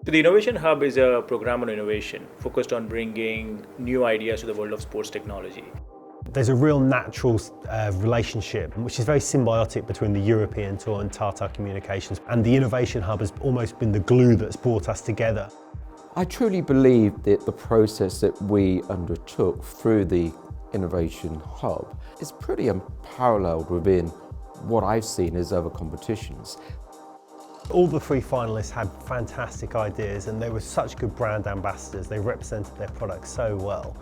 So the Innovation Hub is a program on innovation focused on bringing new ideas to the world of sports technology. There's a real natural relationship, which is very symbiotic between the European Tour and Tata Communications, and the Innovation Hub has almost been the glue that's brought us together. I truly believe that the process that we undertook through the Innovation Hub is pretty unparalleled within what I've seen as other competitions. All the three finalists had fantastic ideas and they were such good brand ambassadors. They represented their products so well.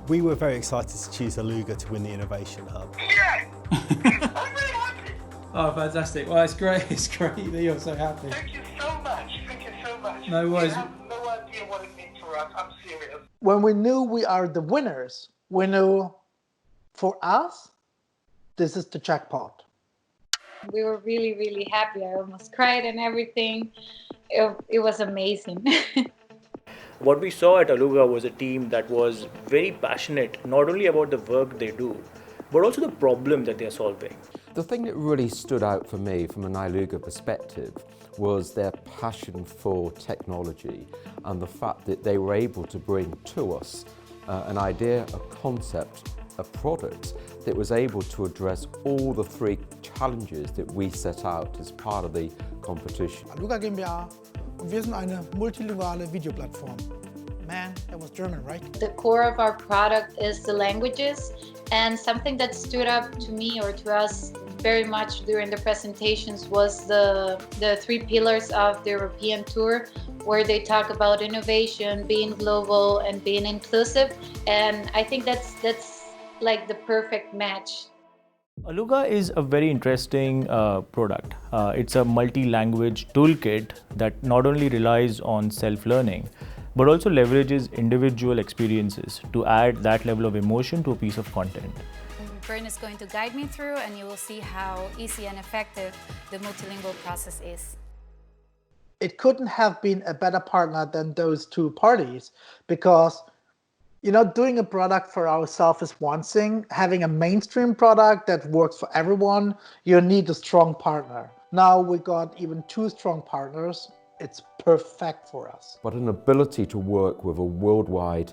We were very excited to choose alugha to win the Innovation Hub. Yeah! I'm really happy! Oh, fantastic. Well, it's great that you're so happy. Thank you so much. Thank you so much. No worries. You have no idea what it means for us. I'm serious. When we knew we are the winners, we knew for us, this is the jackpot. We were really, really happy. I almost cried and everything. It was amazing. What we saw at Alugha was a team that was very passionate, not only about the work they do, but also the problem that they are solving. The thing that really stood out for me from an alugha perspective was their passion for technology and the fact that they were able to bring to us an idea, a concept, a product that was able to address all the three challenges that we set out as part of the competition. Alugha GmbH und wir sind eine multilinguale Videoplattform. Man, that was German, right? The core of our product is the languages, and something that stood up to me or to us very much during the presentations was the three pillars of the European Tour, where they talk about innovation, being global and being inclusive, and I think that's like the perfect match. Alugha is a very interesting product. It's a multi-language toolkit that not only relies on self-learning, but also leverages individual experiences to add that level of emotion to a piece of content. Bern is going to guide me through, and you will see how easy and effective the multilingual process is. It couldn't have been a better partner than those two parties, because doing a product for ourselves is one thing. Having a mainstream product that works for everyone, you need a strong partner. Now we got even two strong partners. It's perfect for us. But an ability to work with a worldwide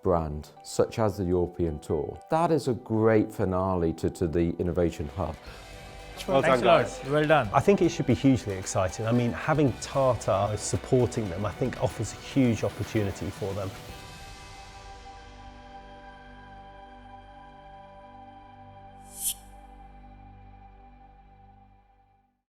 brand, such as the European Tour, that is a great finale to the Innovation Hub. Well done, guys. Well done. I think it should be hugely exciting. I mean, having Tata supporting them, I think offers a huge opportunity for them.